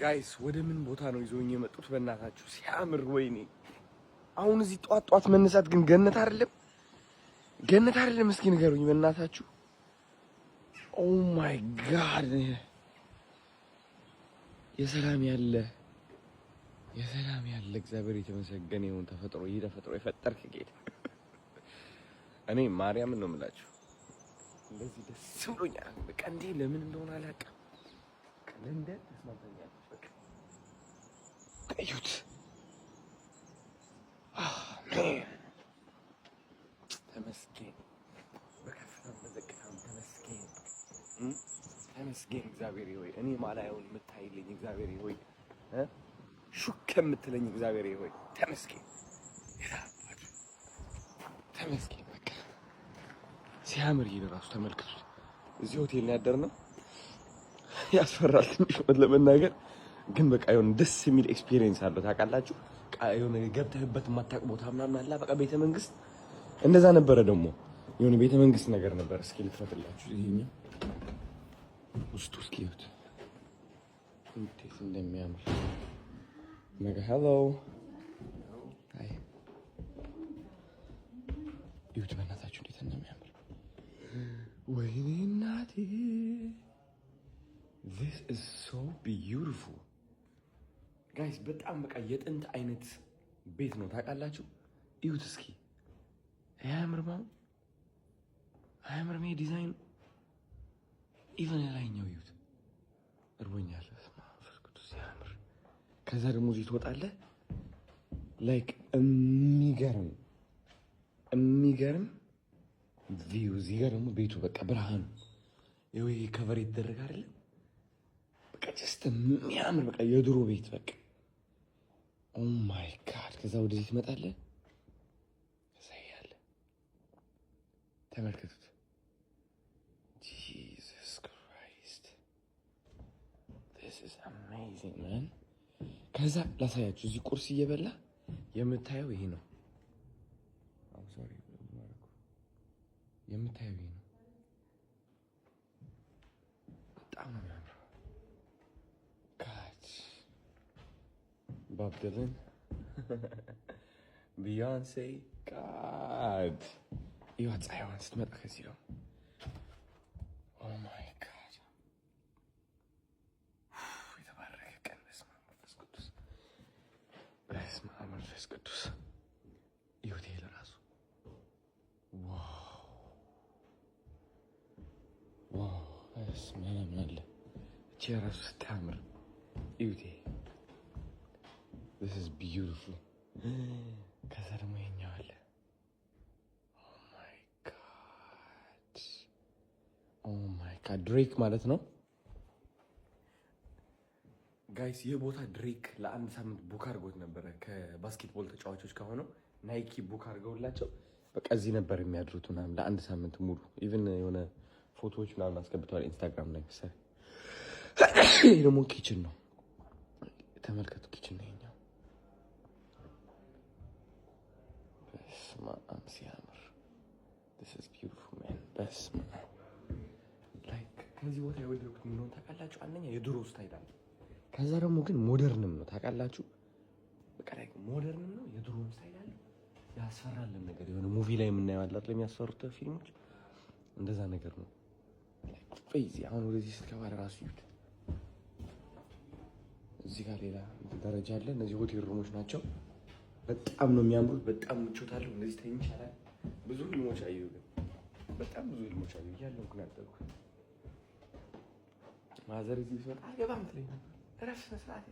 ጋይስ ወደ ምን ቦታ ነው ይዞኝ የመጡት? በእናታችሁ ሲያምር! ወይኔ አሁን እዚህ ጧት መነሳት ግን ገነት አይደለም? ገነት አይደለም? እስኪ ንገሩኝ በእናታችሁ። ኦ ማይ ጋድ! የሰላም ያለ እግዚአብሔር የተመሰገነ ይሁን። ተፈጥሮ የፈጠርክ ጌታ እኔ ማርያምን ነው የምላችሁ። እንደዚህ ደስ ብሎኛል። በቃ እንዴ ለምን እንደሆነ አላውቅም። ለንደን ተስማምተኛለች። በቃ እዩት። ተመስገን፣ በከፍታም በዝቅታም ተመስገን። እግዚአብሔር ሆይ እኔ ማላየውን የምታይልኝ እግዚአብሔር ሆይ ሹክ የምትለኝ እግዚአብሔር ሆይ ተመስገን። ተመስገን። በቃ ሲያምር ይሄ ራሱ ተመልከቱት። እዚህ ሆቴል ነው ያደርነው። ያስፈራል ትንሽ ለመናገር ግን በቃ የሆነ ደስ የሚል ኤክስፒሪየንስ አለው። ታውቃላችሁ የሆነ ገብተህበት የማታውቅ ቦታ ምናምን አለ። በቃ ቤተ መንግስት እንደዛ ነበረ። ደግሞ የሆነ ቤተ መንግስት ነገር ነበረ። እስኪ ልክፈትላችሁ። ይሄኛው ውስጡ እስኪ ይሁት እንዴት እንደሚያምር ነገ ሄሎ አይ ይሁት በእናታችሁ እንዴት እንደሚያምር ወይኔ እናቴ This is so beautiful. Guys, በጣም በቃ የጥንት አይነት ቤት ነው ታውቃላችሁ። እዩት እስኪ አያምርም? ዲዛይን ኢቨን ያላኛው እዩት። እርቦኛል። መንፈስ ቅዱስ ሲያምር። ከዛ ደግሞ እዚህ ትወጣለህ። ላይክ የሚገርም ቪው። እዚህ ጋር ደግሞ ቤቱ በቃ ብርሃኑ ይሄ ከቨር ይደረግ አይደል? በቃ ጀስት የሚያምር በቃ የድሮ ቤት በቃ ኦ ማይ ጋድ። ከዛ ወደዚህ ትመጣለህ። ከዛ ያለ ተመልከቱት። ጂሰስ ክራይስት this is amazing man። ከዛ ላሳያችሁ። እዚህ ቁርስ እየበላ የምታየው ይሄ ነው። አም ሶሪ የምታየው ይሄ ነው። በጣም ነው የሚያምረው። Bob Dylan, Beyonce, God. You want to ስትመጣ ከዚህ ነው። Oh my God. የተባረከ ቀን። በስመ አብ ወመንፈስ ቅዱስ። ይሁት ይሄ ለራሱ ዋው በስመ አብ አለ። እቺ ራሱ ስታምር ይሁት ይሄ This is beautiful. ከዛ ደግሞ ይኸኛው አለ። Oh my God. ድሬክ ማለት ነው ጋይስ። ይህ ቦታ ድሬክ ለአንድ ሳምንት ቡክ አድርጎት ነበረ ከባስኬትቦል ተጫዋቾች ከሆነው ናይኪ ቡክ አድርገውላቸው በቃ እዚህ ነበር የሚያድሩት ምናምን ለአንድ ሳምንት ሙሉ። ኢቭን የሆነ ፎቶዎች ምናምን አስገብተዋል ኢንስታግራም ላይ መሰለኝ። ይሄ ደግሞ ኪችን ነው። ተመልከቱ፣ ኪችን ነው ይኸኛው። በስመአብ ሲያምር። this is beautiful man። በስመአብ ላይክ ከዚህ ቦታ የወደድኩት ምን እንደሆነ ታውቃላችሁ? አንደኛ የድሮ ስታይል አለ። ከዛ ደግሞ ግን ሞደርንም ነው ታውቃላችሁ? በቃ ላይክ ሞደርንም ነው የድሮ ስታይል አለ። ያስፈራልን ነገር የሆነ ሙቪ ላይ የምናየው አለ አይደል? የሚያስፈሩት ፊልሞች እንደዛ ነገር ነው። ላይክ ፈይዚ አሁን ወደዚህ ስትገባ ራሱ ይሁት እዚህ ጋር ሌላ ደረጃ አለ። እነዚህ ሆቴል ሩሞች ናቸው። በጣም ነው የሚያምሩት። በጣም ምቾት አለው። እንደዚህ ተኝ ይቻላል። ብዙ ህልሞች አየሁ፣ ግን በጣም ብዙ ህልሞች አየሁ እያለሁ እንኳን ያደርኩት ማዘር እዚህ ሲወጣ አልገባም ትለኝ ነበር። እረፍት መስራት